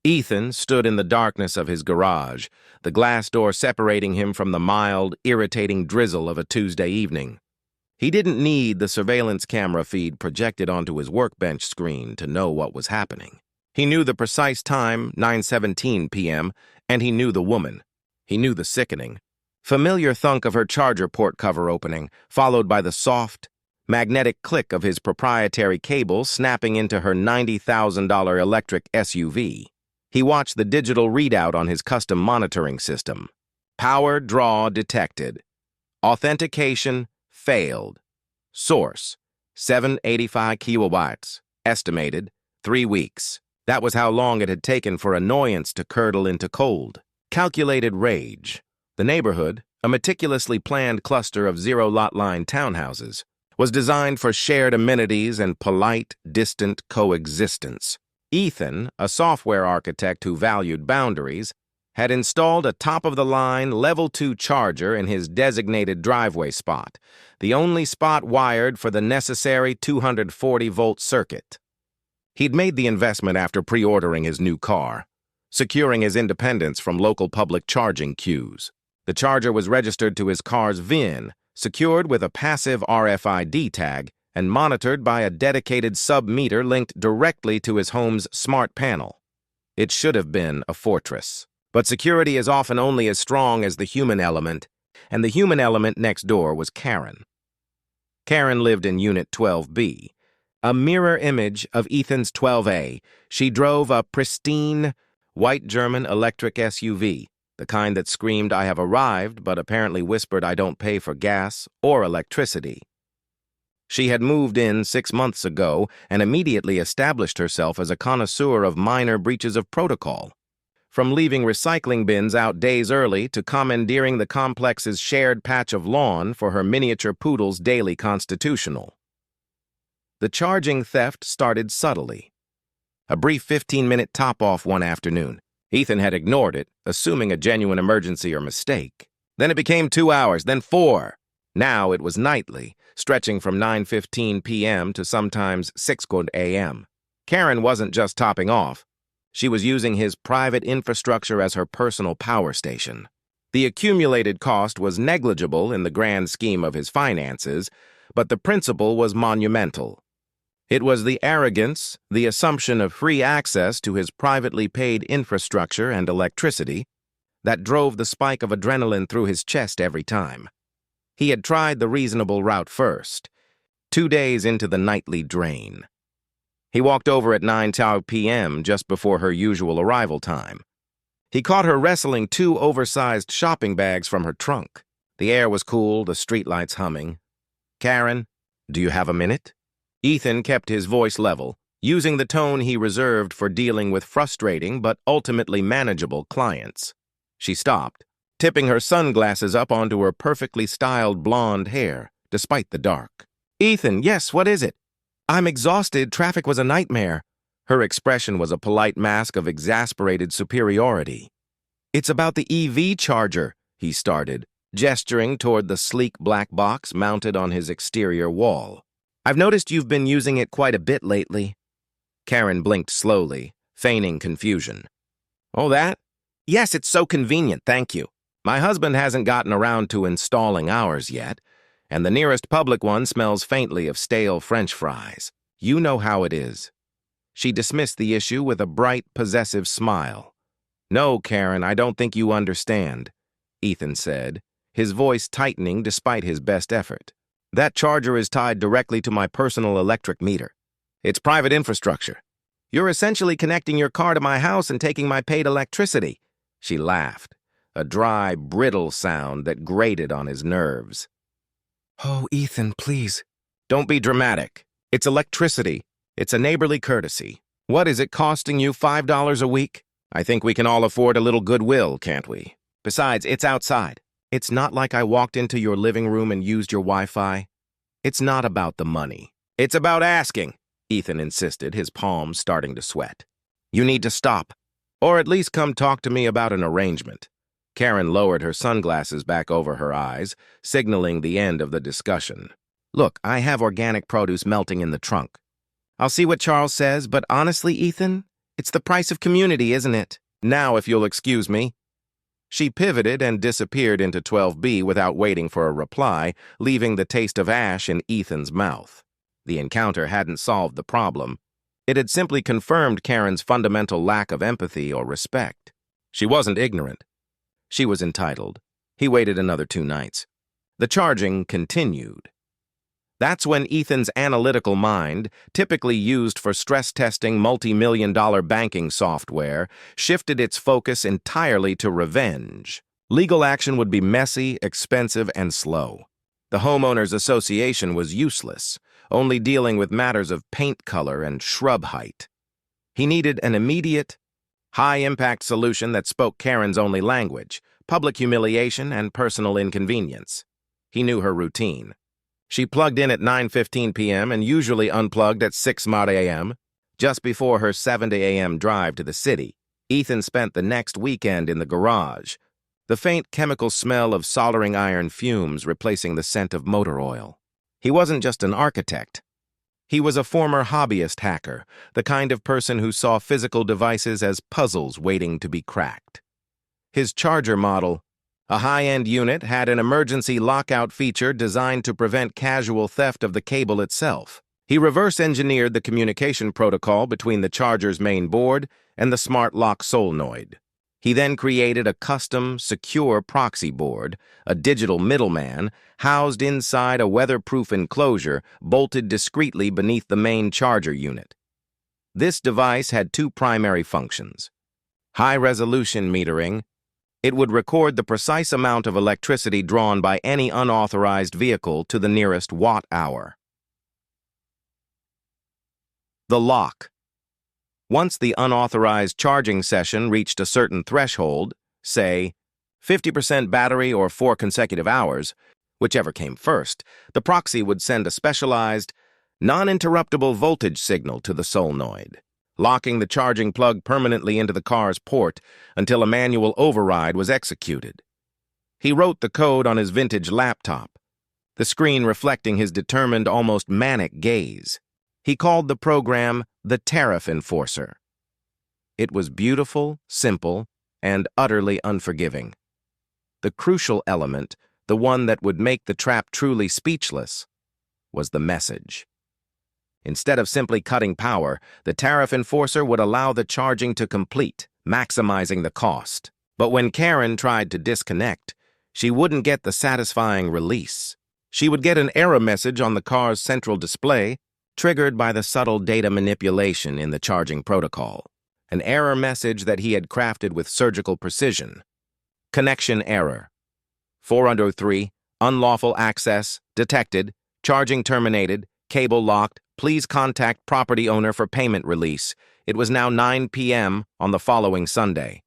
Ethan stood in the darkness of his garage, the glass door separating him from the mild, irritating drizzle of a Tuesday evening. He didn't need the surveillance camera feed projected onto his workbench screen to know what was happening. He knew the precise time, 9:17 p.m., and he knew the woman. He knew the sickening, familiar thunk of her charger port cover opening, followed by the soft, magnetic click of his proprietary cable snapping into her $90,000 electric SUV. He watched the digital readout on his custom monitoring system. Power draw detected. Authentication failed. Source, 785 kilowatts. Estimated, 3 weeks. That was how long it had taken for annoyance to curdle into cold. Calculated rage. The neighborhood, a meticulously planned cluster of zero-lot line townhouses, was designed for shared amenities and polite, distant coexistence. Ethan, a software architect who valued boundaries, had installed a top-of-the-line Level 2 charger in his designated driveway spot, the only spot wired for the necessary 240-volt circuit. He'd made the investment after pre-ordering his new car, securing his independence from local public charging queues. The charger was registered to his car's VIN, secured with a passive RFID tag, and monitored by a dedicated sub-meter linked directly to his home's smart panel. It should have been a fortress. But security is often only as strong as the human element, and the human element next door was Karen. Karen lived in Unit 12B. A mirror image of Ethan's 12A, she drove a pristine, white German electric SUV, the kind that screamed, "I have arrived," but apparently whispered, "I don't pay for gas or electricity." She had moved in 6 months ago and immediately established herself as a connoisseur of minor breaches of protocol, from leaving recycling bins out days early to commandeering the complex's shared patch of lawn for her miniature poodle's daily constitutional. The charging theft started subtly. A brief 15-minute top-off one afternoon. Ethan had ignored it, assuming a genuine emergency or mistake. Then it became 2 hours, then 4. Now it was nightly, stretching from 9:15 p.m. to sometimes 6 a.m. Karen wasn't just topping off. She was using his private infrastructure as her personal power station. The accumulated cost was negligible in the grand scheme of his finances, but the principle was monumental. It was the arrogance, the assumption of free access to his privately paid infrastructure and electricity, that drove the spike of adrenaline through his chest every time. He had tried the reasonable route first, 2 days into the nightly drain. He walked over at 9:00 p.m. just before her usual arrival time. He caught her wrestling 2 oversized shopping bags from her trunk. The air was cool, the streetlights humming. "Karen, do you have a minute?" Ethan kept his voice level, using the tone he reserved for dealing with frustrating but ultimately manageable clients. She stopped, tipping her sunglasses up onto her perfectly styled blonde hair, despite the dark. "Ethan, yes, what is it?" "I'm exhausted. Traffic was a nightmare." Her expression was a polite mask of exasperated superiority. "It's about the EV charger," he started, gesturing toward the sleek black box mounted on his exterior wall. "I've noticed you've been using it quite a bit lately." Karen blinked slowly, feigning confusion. "Oh, that? Yes, it's so convenient, thank you. My husband hasn't gotten around to installing ours yet, and the nearest public one smells faintly of stale French fries. You know how it is." She dismissed the issue with a bright, possessive smile. "No, Karen, I don't think you understand," Ethan said, his voice tightening despite his best effort. "That charger is tied directly to my personal electric meter. It's private infrastructure. You're essentially connecting your car to my house and taking my paid electricity." She laughed, a dry, brittle sound that grated on his nerves. "Oh, Ethan, please." "Don't be dramatic. It's electricity. It's a neighborly courtesy. What is it costing you, $5 a week? I think we can all afford a little goodwill, can't we? Besides, it's outside. It's not like I walked into your living room and used your Wi-Fi. It's not about the money. It's about asking," Ethan insisted, his palms starting to sweat. "You need to stop, or at least come talk to me about an arrangement." Karen lowered her sunglasses back over her eyes, signaling the end of the discussion. "Look, I have organic produce melting in the trunk. I'll see what Charles says, but honestly, Ethan, It's the price of community, isn't it? Now, if you'll excuse me. She pivoted and disappeared into 12B without waiting for a reply, leaving the taste of ash in Ethan's mouth. The encounter hadn't solved the problem. It had simply confirmed Karen's fundamental lack of empathy or respect. She wasn't ignorant. She was entitled. He waited another 2 nights. The charging continued. That's when Ethan's analytical mind, typically used for stress-testing multi-million-dollar banking software, shifted its focus entirely to revenge. Legal action would be messy, expensive, and slow. The homeowners association was useless, only dealing with matters of paint color and shrub height. He needed an immediate, high-impact solution that spoke Karen's only language, public humiliation and personal inconvenience. He knew her routine. She plugged in at 9:15 p.m. and usually unplugged at 6 a.m. Just before her 7 a.m. drive to the city, Ethan spent the next weekend in the garage, the faint chemical smell of soldering iron fumes replacing the scent of motor oil. He wasn't just an architect. He was a former hobbyist hacker, the kind of person who saw physical devices as puzzles waiting to be cracked. His charger model, a high-end unit, had an emergency lockout feature designed to prevent casual theft of the cable itself. He reverse-engineered the communication protocol between the charger's main board and the smart lock solenoid. He then created a custom, secure proxy board, a digital middleman, housed inside a weatherproof enclosure bolted discreetly beneath the main charger unit. This device had 2 primary functions: high-resolution metering. It would record the precise amount of electricity drawn by any unauthorized vehicle to the nearest watt-hour. The lock. Once the unauthorized charging session reached a certain threshold, say 50% battery or 4 consecutive hours, whichever came first, the proxy would send a specialized, non-interruptible voltage signal to the solenoid, locking the charging plug permanently into the car's port until a manual override was executed. He wrote the code on his vintage laptop, the screen reflecting his determined, almost manic gaze. He called the program the Tariff Enforcer. It was beautiful, simple, and utterly unforgiving. The crucial element, the one that would make the trap truly speechless, was the message. Instead of simply cutting power, the Tariff Enforcer would allow the charging to complete, maximizing the cost. But when Karen tried to disconnect, she wouldn't get the satisfying release. She would get an error message on the car's central display, triggered by the subtle data manipulation in the charging protocol. An error message that he had crafted with surgical precision. Connection error. 403, unlawful access, detected, charging terminated, cable locked, please contact property owner for payment release. It was now 9 p.m. on the following Sunday.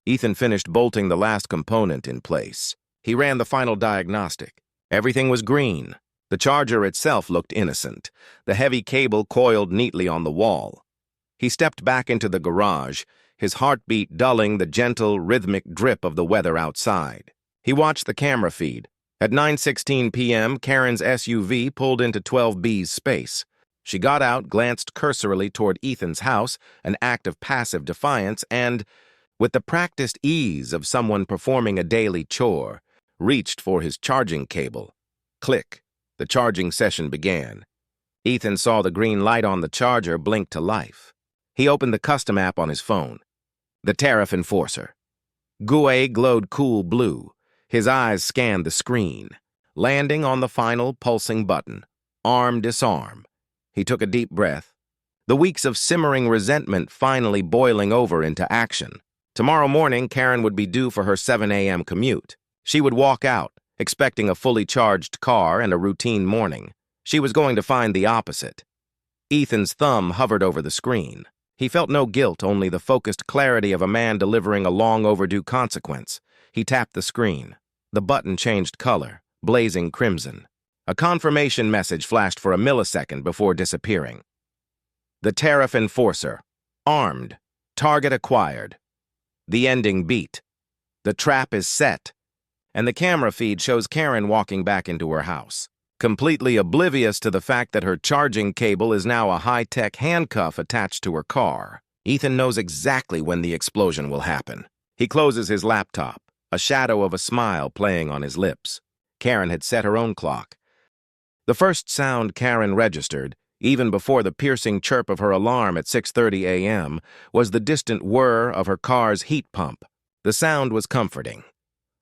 Ethan finished bolting the last component in place. He ran the final diagnostic. Everything was green. The charger itself looked innocent, the heavy cable coiled neatly on the wall. He stepped back into the garage, his heartbeat dulling the gentle, rhythmic drip of the weather outside. He watched the camera feed. At 9:16 p.m., Karen's SUV pulled into 12B's space. She got out, glanced cursorily toward Ethan's house, an act of passive defiance, and, with the practiced ease of someone performing a daily chore, reached for his charging cable. Click. The charging session began. Ethan saw the green light on the charger blink to life. He opened the custom app on his phone. The Tariff Enforcer. GUI glowed cool blue. His eyes scanned the screen, landing on the final pulsing button. Arm, disarm. He took a deep breath. The weeks of simmering resentment finally boiling over into action. Tomorrow morning, Karen would be due for her 7 a.m. commute. She would walk out, expecting a fully charged car and a routine morning. She was going to find the opposite. Ethan's thumb hovered over the screen. He felt no guilt, only the focused clarity of a man delivering a long-overdue consequence. He tapped the screen. The button changed color, blazing crimson. A confirmation message flashed for a millisecond before disappearing. The Tariff Enforcer. Armed. Target acquired. The ending beat. The trap is set. And the camera feed shows Karen walking back into her house, completely oblivious to the fact that her charging cable is now a high-tech handcuff attached to her car. Ethan knows exactly when the explosion will happen. He closes his laptop, a shadow of a smile playing on his lips. Karen had set her own clock. The first sound Karen registered, even before the piercing chirp of her alarm at 6:30 a.m., was the distant whir of her car's heat pump. The sound was comforting.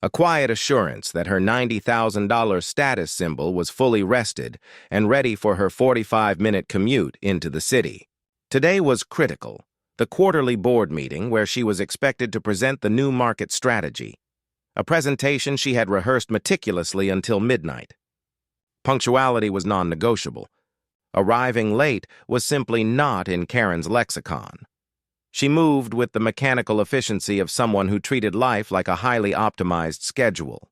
A quiet assurance that her $90,000 status symbol was fully rested and ready for her 45-minute commute into the city. Today was critical, the quarterly board meeting where she was expected to present the new market strategy, a presentation she had rehearsed meticulously until midnight. Punctuality was non-negotiable. Arriving late was simply not in Karen's lexicon. She moved with the mechanical efficiency of someone who treated life like a highly optimized schedule.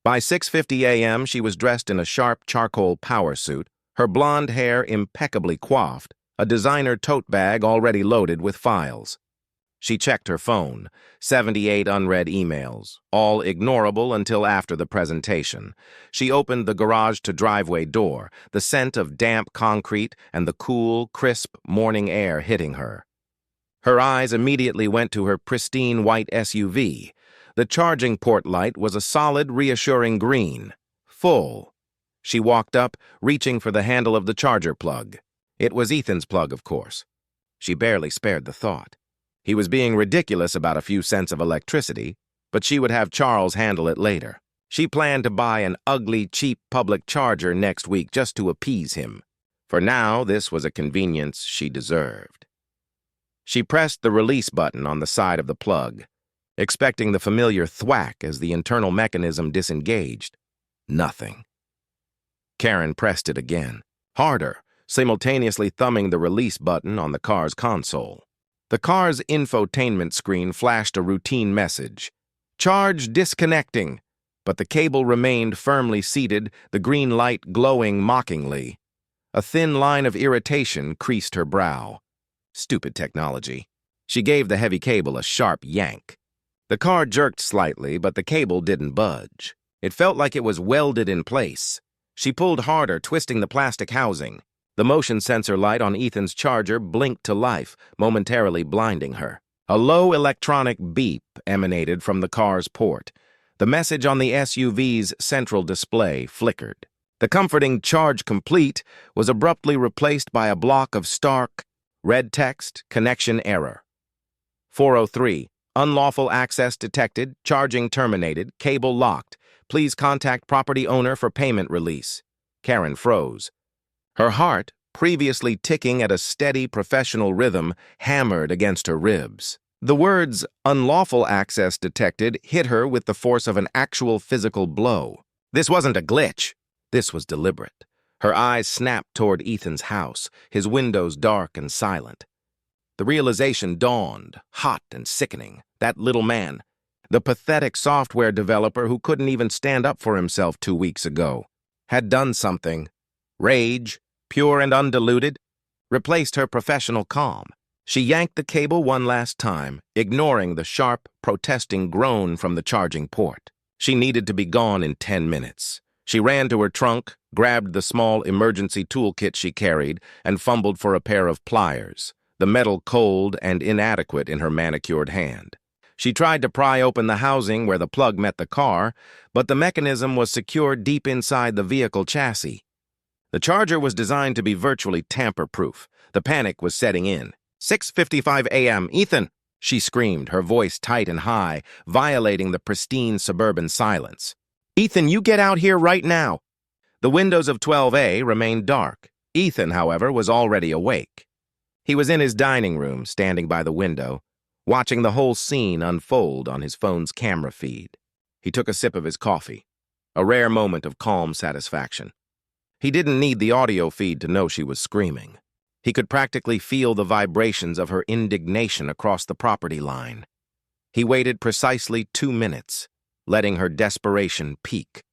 By 6:50 a.m., she was dressed in a sharp charcoal power suit, her blonde hair impeccably coiffed, a designer tote bag already loaded with files. She checked her phone, 78 unread emails, all ignorable until after the presentation. She opened the garage-to-driveway door, the scent of damp concrete and the cool, crisp morning air hitting her. Her eyes immediately went to her pristine white SUV. The charging port light was a solid, reassuring green. Full. She walked up, reaching for the handle of the charger plug. It was Ethan's plug, of course. She barely spared the thought. He was being ridiculous about a few cents of electricity, but she would have Charles handle it later. She planned to buy an ugly, cheap public charger next week just to appease him. For now, this was a convenience she deserved. She pressed the release button on the side of the plug, expecting the familiar thwack as the internal mechanism disengaged. Nothing. Karen pressed it again, harder, simultaneously thumbing the release button on the car's console. The car's infotainment screen flashed a routine message. Charge disconnecting, but the cable remained firmly seated, the green light glowing mockingly. A thin line of irritation creased her brow. Stupid technology. She gave the heavy cable a sharp yank. The car jerked slightly, but the cable didn't budge. It felt like it was welded in place. She pulled harder, twisting the plastic housing. The motion sensor light on Ethan's charger blinked to life, momentarily blinding her. A low electronic beep emanated from the car's port. The message on the SUV's central display flickered. The comforting "charge complete" was abruptly replaced by a block of stark, red text, connection error. 403, unlawful access detected, charging terminated, cable locked. Please contact property owner for payment release. Karen froze. Her heart, previously ticking at a steady professional rhythm, hammered against her ribs. The words "unlawful access detected" hit her with the force of an actual physical blow. This wasn't a glitch. This was deliberate. Her eyes snapped toward Ethan's house, his windows dark and silent. The realization dawned, hot and sickening. That little man, the pathetic software developer who couldn't even stand up for himself 2 weeks ago, had done something. Rage, pure and undiluted, replaced her professional calm. She yanked the cable one last time, ignoring the sharp, protesting groan from the charging port. She needed to be gone in 10 minutes. She ran to her trunk, grabbed the small emergency toolkit she carried, and fumbled for a pair of pliers, the metal cold and inadequate in her manicured hand. She tried to pry open the housing where the plug met the car, but the mechanism was secured deep inside the vehicle chassis. The charger was designed to be virtually tamper-proof. The panic was setting in. 6:55 a.m., Ethan! She screamed, her voice tight and high, violating the pristine suburban silence. Ethan, you get out here right now! The windows of 12A remained dark. Ethan, however, was already awake. He was in his dining room, standing by the window, watching the whole scene unfold on his phone's camera feed. He took a sip of his coffee, a rare moment of calm satisfaction. He didn't need the audio feed to know she was screaming. He could practically feel the vibrations of her indignation across the property line. He waited precisely 2 minutes, letting her desperation peak.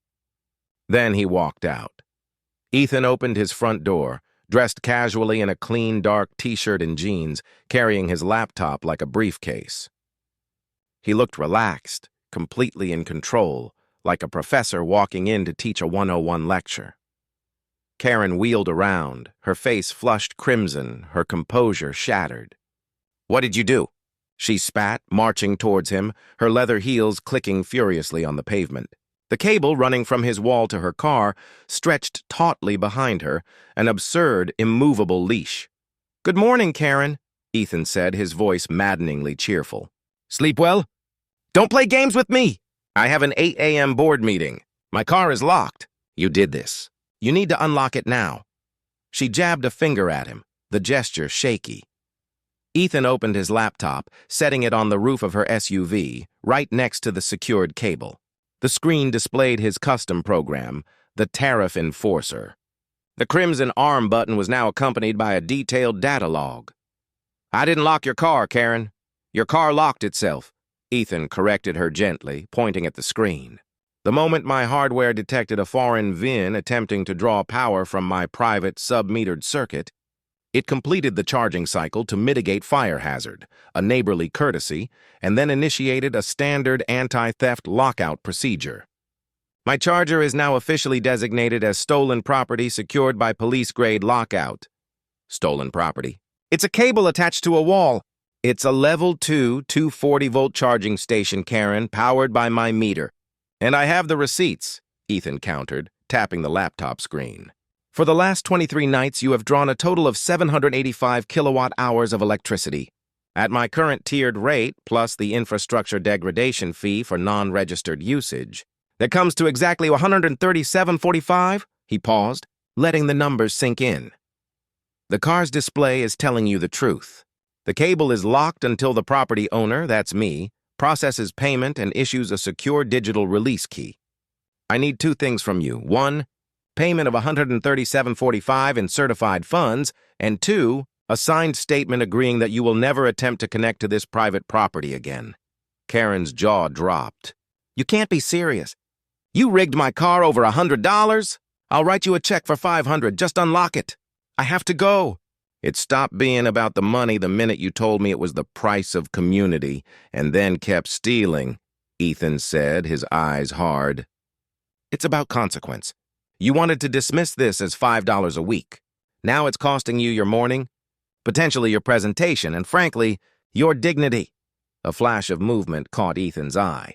Then he walked out. Ethan opened his front door, dressed casually in a clean, dark t-shirt and jeans, carrying his laptop like a briefcase. He looked relaxed, completely in control, like a professor walking in to teach a 101 lecture. Karen wheeled around, her face flushed crimson, her composure shattered. What did you do? She spat, marching towards him, her leather heels clicking furiously on the pavement. The cable running from his wall to her car stretched tautly behind her, an absurd, immovable leash. "Good morning, Karen," Ethan said, his voice maddeningly cheerful. "Sleep well? Don't play games with me! I have an 8 a.m. board meeting. My car is locked. You did this. You need to unlock it now." She jabbed a finger at him, the gesture shaky. Ethan opened his laptop, setting it on the roof of her SUV, right next to the secured cable. The screen displayed his custom program, the Tariff Enforcer. The crimson arm button was now accompanied by a detailed data log. "I didn't lock your car, Karen. Your car locked itself," Ethan corrected her gently, pointing at the screen. "The moment my hardware detected a foreign VIN attempting to draw power from my private sub-metered circuit, it completed the charging cycle to mitigate fire hazard, a neighborly courtesy, and then initiated a standard anti-theft lockout procedure. My charger is now officially designated as stolen property secured by police-grade lockout." "Stolen property?" "It's a cable attached to a wall. It's a level 2 240-volt charging station, Karen, powered by my meter. And I have the receipts," Ethan countered, tapping the laptop screen. "For the last 23 nights, you have drawn a total of 785 kilowatt-hours of electricity. At my current tiered rate, plus the infrastructure degradation fee for non-registered usage, that comes to exactly $137.45, he paused, letting the numbers sink in. "The car's display is telling you the truth. The cable is locked until the property owner, that's me, processes payment and issues a secure digital release key. I need 2 things from you. 1, payment of $137.45 in certified funds, and 2, a signed statement agreeing that you will never attempt to connect to this private property again." Karen's jaw dropped. "You can't be serious. You rigged my car over $100? I'll write you a check for $500. Just unlock it. I have to go." "It stopped being about the money the minute you told me it was the price of community, and then kept stealing," Ethan said, his eyes hard. "It's about consequence. You wanted to dismiss this as $5 a week. Now it's costing you your morning, potentially your presentation, and frankly, your dignity." A flash of movement caught Ethan's eye.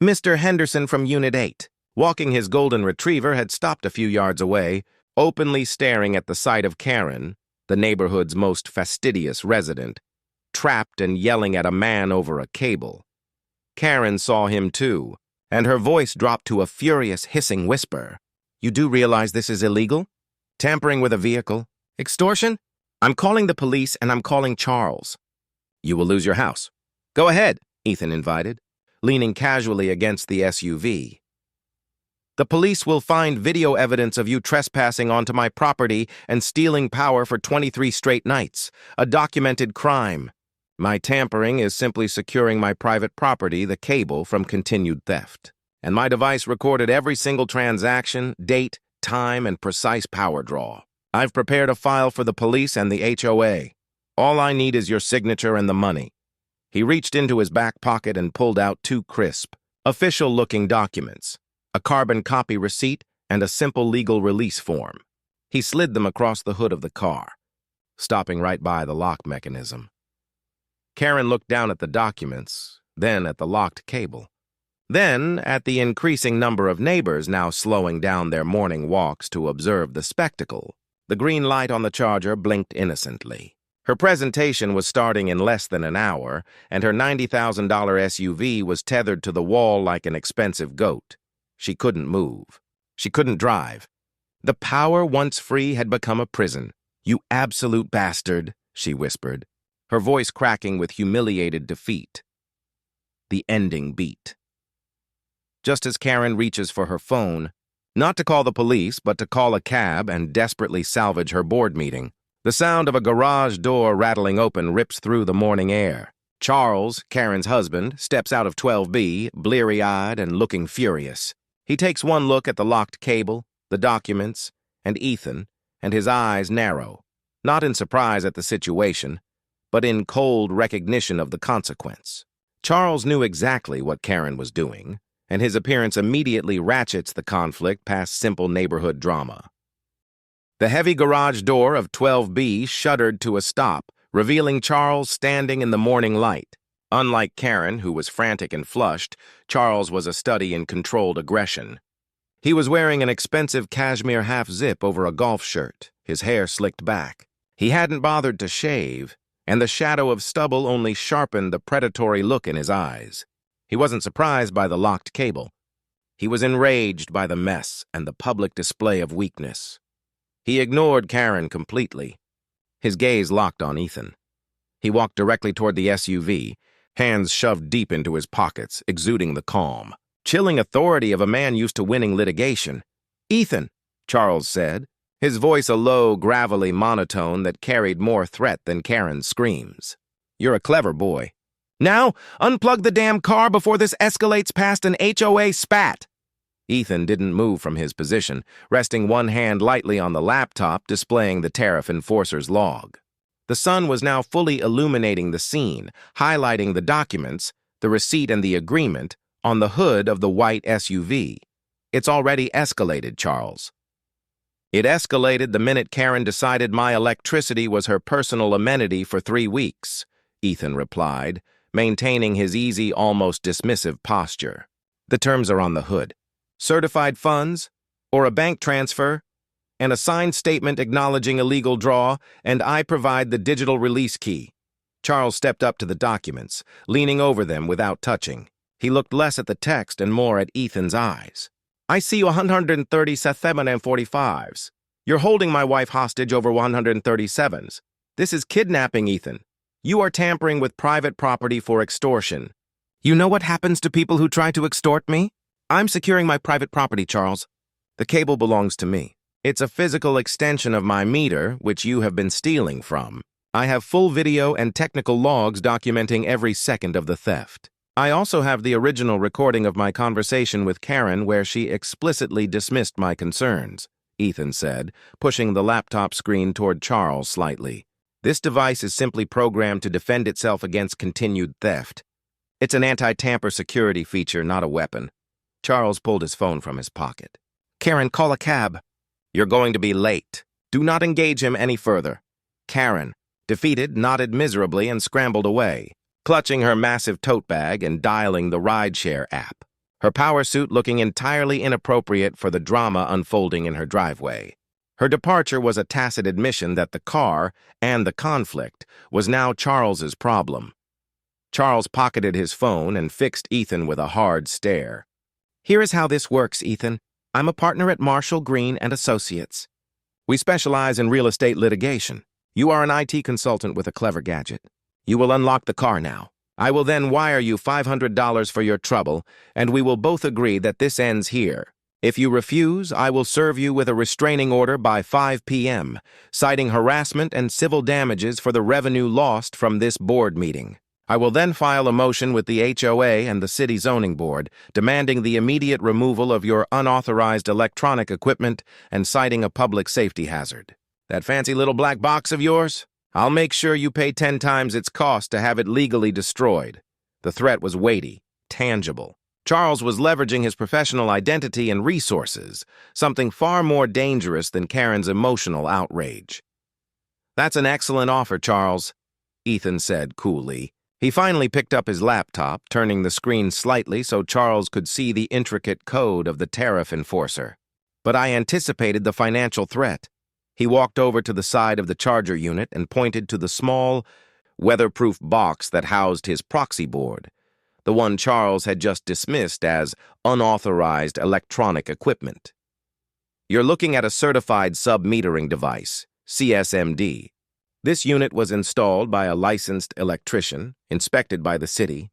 Mr. Henderson from Unit 8, walking his golden retriever, had stopped a few yards away, openly staring at the sight of Karen, the neighborhood's most fastidious resident, trapped and yelling at a man over a cable. Karen saw him too, and her voice dropped to a furious, hissing whisper. "You do realize this is illegal? Tampering with a vehicle? Extortion? I'm calling the police, and I'm calling Charles." "You will lose your house." "Go ahead," Ethan invited, leaning casually against the SUV. "The police will find video evidence of you trespassing onto my property and stealing power for 23 straight nights, a documented crime. My tampering is simply securing my private property, the cable, from continued theft. And my device recorded every single transaction, date, time, and precise power draw. I've prepared a file for the police and the HOA. All I need is your signature and the money." He reached into his back pocket and pulled out 2 crisp, official-looking documents, a carbon copy receipt and a simple legal release form. He slid them across the hood of the car, stopping right by the lock mechanism. Karen looked down at the documents, then at the locked cable, then at the increasing number of neighbors now slowing down their morning walks to observe the spectacle. The green light on the charger blinked innocently. Her presentation was starting in less than an hour, and her $90,000 SUV was tethered to the wall like an expensive goat. She couldn't move. She couldn't drive. The power, once free, had become a prison. "You absolute bastard," she whispered, her voice cracking with humiliated defeat. The ending beat. Just as Karen reaches for her phone, not to call the police, but to call a cab and desperately salvage her board meeting, the sound of a garage door rattling open rips through the morning air. Charles, Karen's husband, steps out of 12B, bleary-eyed and looking furious. He takes one look at the locked cable, the documents, and Ethan, and his eyes narrow, not in surprise at the situation, but in cold recognition of the consequence. Charles knew exactly what Karen was doing, and his appearance immediately ratchets the conflict past simple neighborhood drama. The heavy garage door of 12B shuddered to a stop, revealing Charles standing in the morning light. Unlike Karen, who was frantic and flushed, Charles was a study in controlled aggression. He was wearing an expensive cashmere half-zip over a golf shirt, his hair slicked back. He hadn't bothered to shave, and the shadow of stubble only sharpened the predatory look in his eyes. He wasn't surprised by the locked cable. He was enraged by the mess and the public display of weakness. He ignored Karen completely. His gaze locked on Ethan. He walked directly toward the SUV, hands shoved deep into his pockets, exuding the calm, chilling authority of a man used to winning litigation. "Ethan," Charles said, his voice a low, gravelly monotone that carried more threat than Karen's screams. "You're a clever boy. Now, unplug the damn car before this escalates past an HOA spat." Ethan didn't move from his position, resting one hand lightly on the laptop displaying the tariff enforcer's log. The sun was now fully illuminating the scene, highlighting the documents, the receipt and the agreement, on the hood of the white SUV. "It's already escalated, Charles." "It escalated the minute Karen decided my electricity was her personal amenity for 3 weeks," Ethan replied, maintaining his easy, almost dismissive posture. "The terms are on the hood. Certified funds, or a bank transfer, and a signed statement acknowledging a legal draw, and I provide the digital release key." Charles stepped up to the documents, leaning over them without touching. He looked less at the text and more at Ethan's eyes. "I see 137.45s. You're holding my wife hostage over 137s. This is kidnapping, Ethan. You are tampering with private property for extortion. You know what happens to people who try to extort me? I'm securing my private property, Charles. The cable belongs to me. It's a physical extension of my meter, which you have been stealing from. I have full video and technical logs documenting every second of the theft. I also have the original recording of my conversation with Karen where she explicitly dismissed my concerns," Ethan said, pushing the laptop screen toward Charles slightly. "This device is simply programmed to defend itself against continued theft. It's an anti-tamper security feature, not a weapon." Charles pulled his phone from his pocket. "Karen, call a cab." "You're going to be late. Do not engage him any further." Karen, defeated, nodded miserably and scrambled away, clutching her massive tote bag and dialing the rideshare app, her power suit looking entirely inappropriate for the drama unfolding in her driveway. Her departure was a tacit admission that the car and the conflict was now Charles's problem. Charles pocketed his phone and fixed Ethan with a hard stare. "Here is how this works, Ethan. I'm a partner at Marshall, Green & Associates. We specialize in real estate litigation. You are an IT consultant with a clever gadget. You will unlock the car now. I will then wire you $500 for your trouble, and we will both agree that this ends here. If you refuse, I will serve you with a restraining order by 5 p.m., citing harassment and civil damages for the revenue lost from this board meeting. I will then file a motion with the HOA and the City Zoning Board, demanding the immediate removal of your unauthorized electronic equipment and citing a public safety hazard. That fancy little black box of yours? I'll make sure you pay 10 times its cost to have it legally destroyed." The threat was weighty, tangible. Charles was leveraging his professional identity and resources, something far more dangerous than Karen's emotional outrage. "That's an excellent offer, Charles," Ethan said coolly. He finally picked up his laptop, turning the screen slightly so Charles could see the intricate code of the tariff enforcer. "But I anticipated the financial threat." He walked over to the side of the charger unit and pointed to the small, weatherproof box that housed his proxy board, the one Charles had just dismissed as unauthorized electronic equipment. "You're looking at a certified sub-metering device, CSMD. This unit was installed by a licensed electrician, inspected by the city,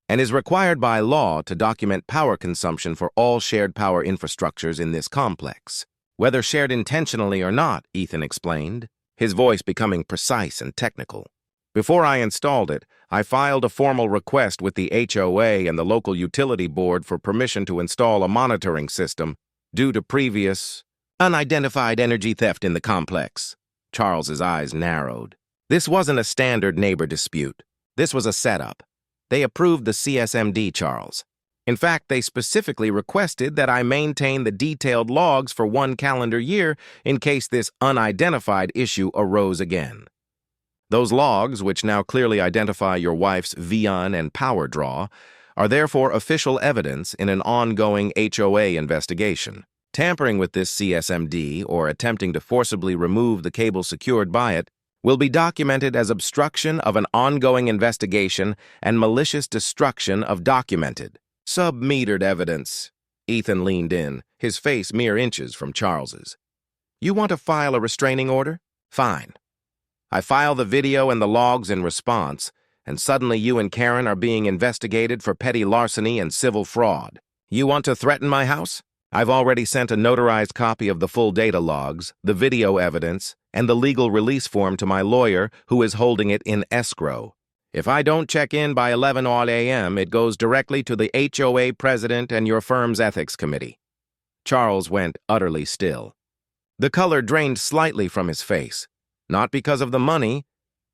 and is required by law to document power consumption for all shared power infrastructures in this complex. Whether shared intentionally or not," Ethan explained, his voice becoming precise and technical. "Before I installed it, I filed a formal request with the HOA and the local utility board for permission to install a monitoring system due to previous unidentified energy theft in the complex." Charles's eyes narrowed. This wasn't a standard neighbor dispute. This was a setup. They approved the CSMD, Charles. In fact, they specifically requested that I maintain the detailed logs for 1 calendar year in case this unidentified issue arose again. Those logs, which now clearly identify your wife's vian and power draw, are therefore official evidence in an ongoing HOA investigation. Tampering with this CSMD or attempting to forcibly remove the cable secured by it will be documented as obstruction of an ongoing investigation and malicious destruction of documented, sub-metered evidence. Ethan leaned in, his face mere inches from Charles's. You want to file a restraining order? Fine. I file the video and the logs in response, and suddenly you and Karen are being investigated for petty larceny and civil fraud. You want to threaten my house? I've already sent a notarized copy of the full data logs, the video evidence, and the legal release form to my lawyer, who is holding it in escrow. If I don't check in by 11 a.m., it goes directly to the HOA president and your firm's ethics committee. Charles went utterly still. The color drained slightly from his face, not because of the money,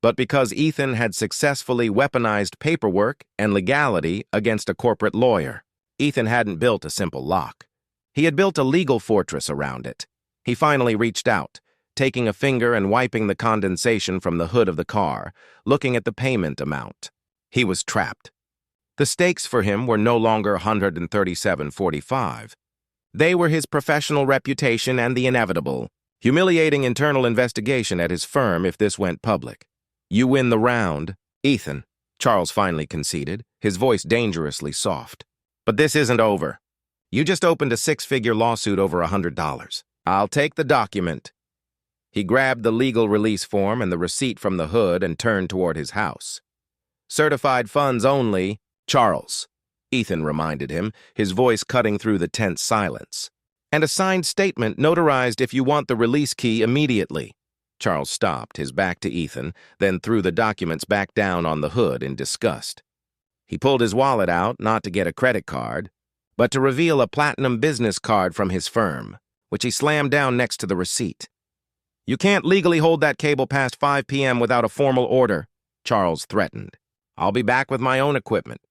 but because Ethan had successfully weaponized paperwork and legality against a corporate lawyer. Ethan hadn't built a simple lock. He had built a legal fortress around it. He finally reached out, taking a finger and wiping the condensation from the hood of the car, looking at the payment amount. He was trapped. The stakes for him were no longer $137.45. They were his professional reputation and the inevitable, humiliating internal investigation at his firm if this went public. You win the round, Ethan, Charles finally conceded, his voice dangerously soft. But this isn't over. You just opened a six-figure lawsuit over $100. I'll take the document. He grabbed the legal release form and the receipt from the hood and turned toward his house. Certified funds only, Charles, Ethan reminded him, his voice cutting through the tense silence. And a signed statement notarized if you want the release key immediately. Charles stopped, his back to Ethan, then threw the documents back down on the hood in disgust. He pulled his wallet out, not to get a credit card, but to reveal a platinum business card from his firm, which he slammed down next to the receipt. You can't legally hold that cable past 5 p.m. without a formal order, Charles threatened. I'll be back with my own equipment.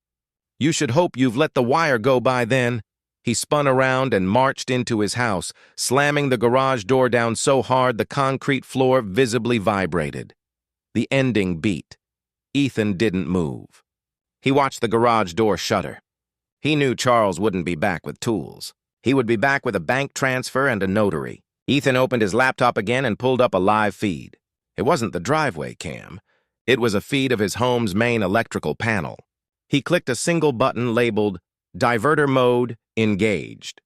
You should hope you've let the wire go by then. He spun around and marched into his house, slamming the garage door down so hard the concrete floor visibly vibrated. The ending beat. Ethan didn't move. He watched the garage door shutter. He knew Charles wouldn't be back with tools. He would be back with a bank transfer and a notary. Ethan opened his laptop again and pulled up a live feed. It wasn't the driveway cam. It was a feed of his home's main electrical panel. He clicked a single button labeled Diverter Mode Engaged.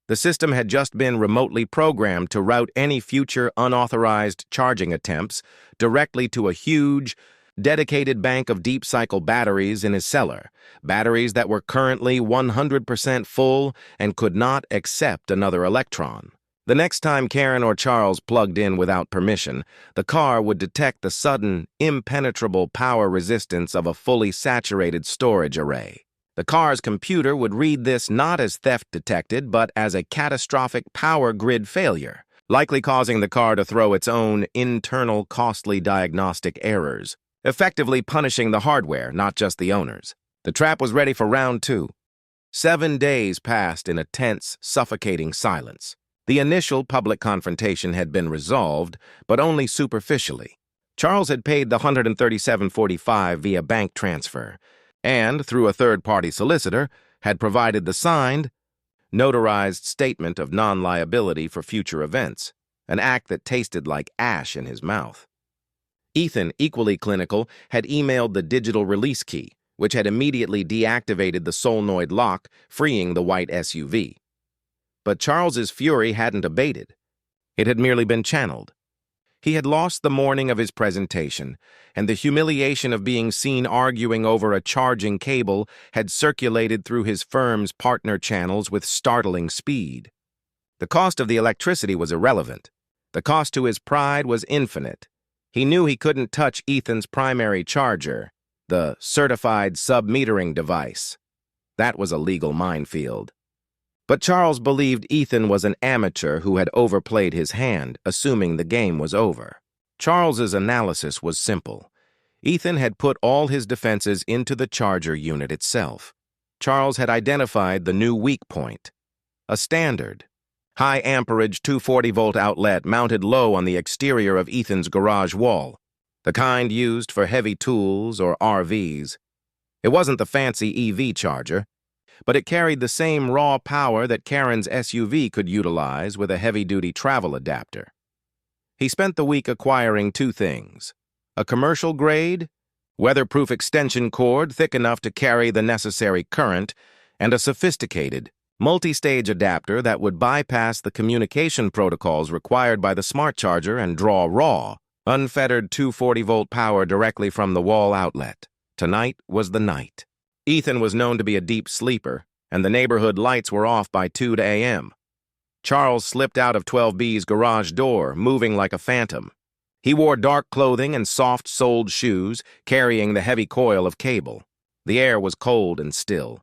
The system had just been remotely programmed to route any future unauthorized charging attempts directly to a huge, dedicated bank of deep-cycle batteries in his cellar, batteries that were currently 100% full and could not accept another electron. The next time Karen or Charles plugged in without permission, the car would detect the sudden, impenetrable power resistance of a fully saturated storage array. The car's computer would read this not as theft detected, but as a catastrophic power grid failure, likely causing the car to throw its own internal costly diagnostic errors, effectively punishing the hardware, not just the owners. The trap was ready for round 2. 7 days passed in a tense, suffocating silence. The initial public confrontation had been resolved, but only superficially. Charles had paid the $137.45 via bank transfer, and, through a third-party solicitor, had provided the signed, notarized statement of non-liability for future events, an act that tasted like ash in his mouth. Ethan, equally clinical, had emailed the digital release key, which had immediately deactivated the solenoid lock, freeing the white SUV. But Charles's fury hadn't abated. It had merely been channeled. He had lost the morning of his presentation, and the humiliation of being seen arguing over a charging cable had circulated through his firm's partner channels with startling speed. The cost of the electricity was irrelevant. The cost to his pride was infinite. He knew he couldn't touch Ethan's primary charger, the certified sub-metering device. That was a legal minefield. But Charles believed Ethan was an amateur who had overplayed his hand, assuming the game was over. Charles's analysis was simple. Ethan had put all his defenses into the charger unit itself. Charles had identified the new weak point. A standard, high-amperage 240-volt outlet mounted low on the exterior of Ethan's garage wall. the kind used for heavy tools or RVs. It wasn't the fancy EV charger, but it carried the same raw power that Karen's SUV could utilize with a heavy-duty travel adapter. He spent the week acquiring two things: a commercial-grade, weatherproof extension cord thick enough to carry the necessary current, and a sophisticated, multi-stage adapter that would bypass the communication protocols required by the smart charger and draw raw, unfettered 240-volt power directly from the wall outlet. Tonight was the night. Ethan was known to be a deep sleeper, and the neighborhood lights were off by 2 a.m. Charles slipped out of 12B's garage door, moving like a phantom. He wore dark clothing and soft-soled shoes, carrying the heavy coil of cable. The air was cold and still.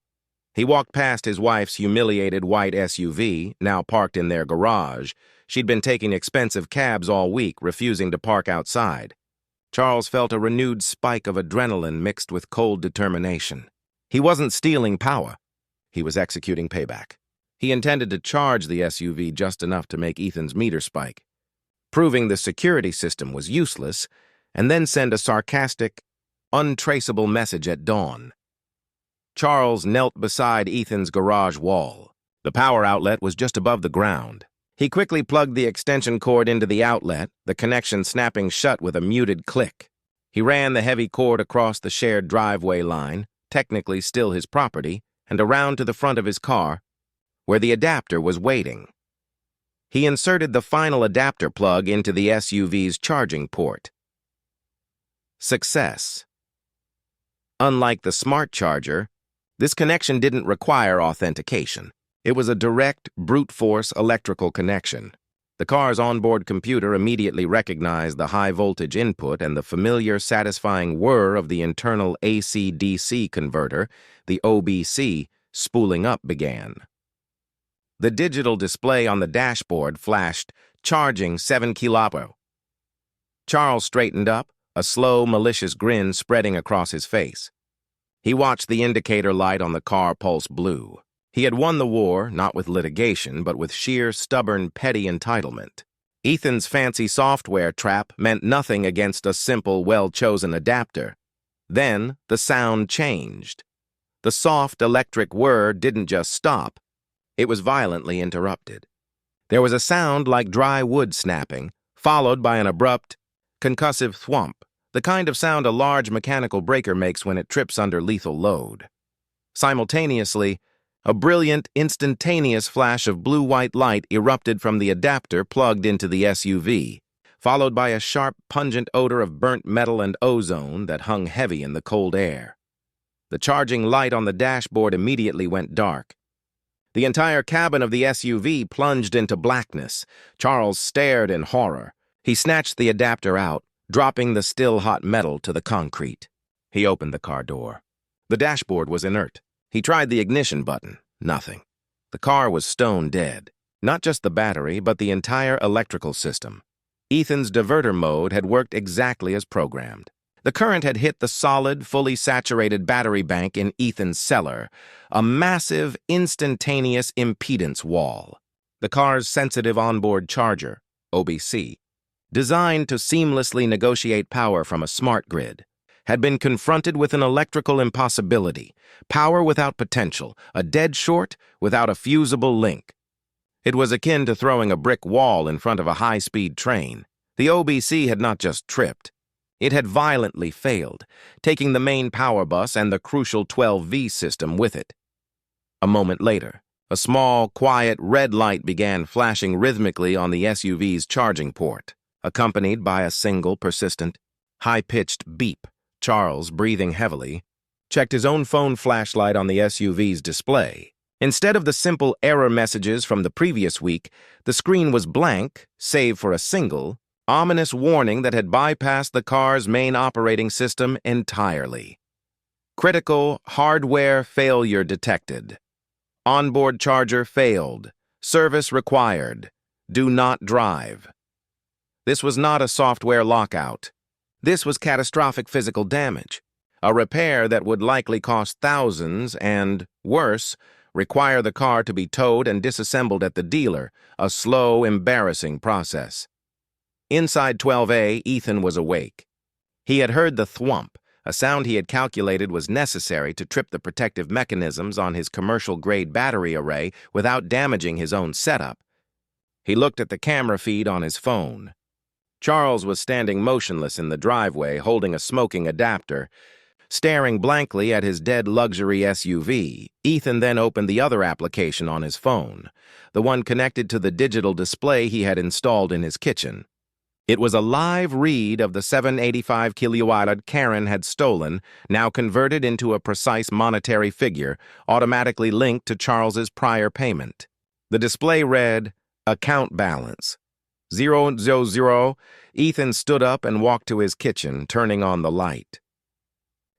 He walked past his wife's humiliated white SUV, now parked in their garage. She'd been taking expensive cabs all week, refusing to park outside. Charles felt a renewed spike of adrenaline mixed with cold determination. He wasn't stealing power. He was executing payback. He intended to charge the SUV just enough to make Ethan's meter spike, proving the security system was useless, and then send a sarcastic, untraceable message at dawn. Charles knelt beside Ethan's garage wall. The power outlet was just above the ground. He quickly plugged the extension cord into the outlet, the connection snapping shut with a muted click. He ran the heavy cord across the shared driveway line, technically still his property, and around to the front of his car, where the adapter was waiting. He inserted the final adapter plug into the SUV's charging port. Success. Unlike the smart charger, this connection didn't require authentication. It was a direct, brute-force electrical connection. The car's onboard computer immediately recognized the high-voltage input, and the familiar, satisfying whir of the internal AC-DC converter, the OBC, spooling up began. The digital display on the dashboard flashed, "Charging 7 kW." Charles straightened up, a slow, malicious grin spreading across his face. He watched the indicator light on the car pulse blue. He had won the war, not with litigation, but with sheer, stubborn, petty entitlement. Ethan's fancy software trap meant nothing against a simple, well-chosen adapter. Then, the sound changed. The soft electric whir didn't just stop. It was violently interrupted. There was a sound like dry wood snapping, followed by an abrupt, concussive thwomp, the kind of sound a large mechanical breaker makes when it trips under lethal load. Simultaneously, a brilliant, instantaneous flash of blue-white light erupted from the adapter plugged into the SUV, followed by a sharp, pungent odor of burnt metal and ozone that hung heavy in the cold air. The charging light on the dashboard immediately went dark. The entire cabin of the SUV plunged into blackness. Charles stared in horror. He snatched the adapter out, dropping the still hot metal to the concrete. He opened the car door. The dashboard was inert. He tried the ignition button. Nothing. The car was stone dead. Not just the battery, but the entire electrical system. Ethan's diverter mode had worked exactly as programmed. The current had hit the solid, fully saturated battery bank in Ethan's cellar, a massive, instantaneous impedance wall. The car's sensitive onboard charger, OBC, designed to seamlessly negotiate power from a smart grid, had been confronted with an electrical impossibility, power without potential, a dead short without a fusible link. It was akin to throwing a brick wall in front of a high-speed train. The OBC had not just tripped. It had violently failed, taking the main power bus and the crucial 12V system with it. A moment later, a small, quiet red light began flashing rhythmically on the SUV's charging port, accompanied by a single, persistent, high-pitched beep. Charles, breathing heavily, checked his own phone flashlight on the SUV's display. Instead of the simple error messages from the previous week, the screen was blank, save for a single, ominous warning that had bypassed the car's main operating system entirely. Critical hardware failure detected. Onboard charger failed. Service required. Do not drive. This was not a software lockout. This was catastrophic physical damage, a repair that would likely cost thousands and, worse, require the car to be towed and disassembled at the dealer, a slow, embarrassing process. Inside 12A, Ethan was awake. He had heard the thwump, a sound he had calculated was necessary to trip the protective mechanisms on his commercial-grade battery array without damaging his own setup. He looked at the camera feed on his phone. Charles was standing motionless in the driveway, holding a smoking adapter. Staring blankly at his dead luxury SUV, Ethan then opened the other application on his phone, the one connected to the digital display he had installed in his kitchen. It was a live read of the 785 kilowatt Karen had stolen, now converted into a precise monetary figure, automatically linked to Charles's prior payment. The display read, "Account balance. 000." Ethan stood up and walked to his kitchen, turning on the light.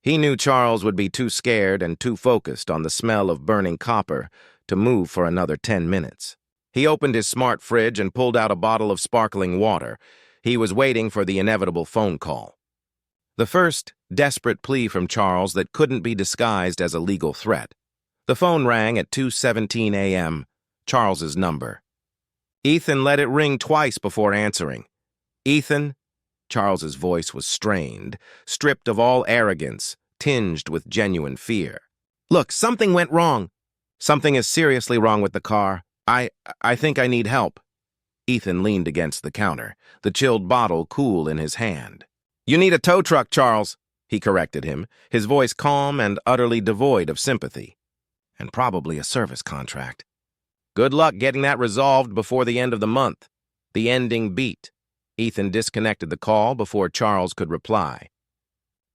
He knew Charles would be too scared and too focused on the smell of burning copper to move for another 10 minutes. He opened his smart fridge and pulled out a bottle of sparkling water. He was waiting for the inevitable phone call. The first desperate plea from Charles that couldn't be disguised as a legal threat. The phone rang at 2:17 a.m., Charles's number. Ethan let it ring twice before answering. "Ethan?" Charles's voice was strained, stripped of all arrogance, tinged with genuine fear. "Look, something went wrong. Something is seriously wrong with the car. I think I need help." Ethan leaned against the counter, the chilled bottle cool in his hand. "You need a tow truck, Charles," he corrected him, his voice calm and utterly devoid of sympathy. "And probably a service contract. Good luck getting that resolved before the end of the month." The ending beat. Ethan disconnected the call before Charles could reply.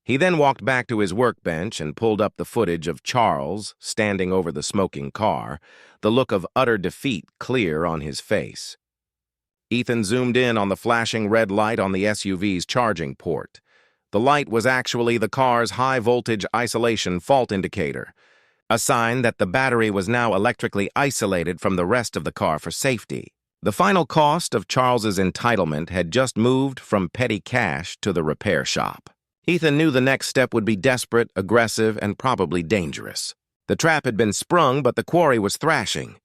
He then walked back to his workbench and pulled up the footage of Charles standing over the smoking car, the look of utter defeat clear on his face. Ethan zoomed in on the flashing red light on the SUV's charging port. The light was actually the car's high-voltage isolation fault indicator, a sign that the battery was now electrically isolated from the rest of the car for safety. The final cost of Charles's entitlement had just moved from petty cash to the repair shop. Ethan knew the next step would be desperate, aggressive, and probably dangerous. The trap had been sprung, but the quarry was thrashing.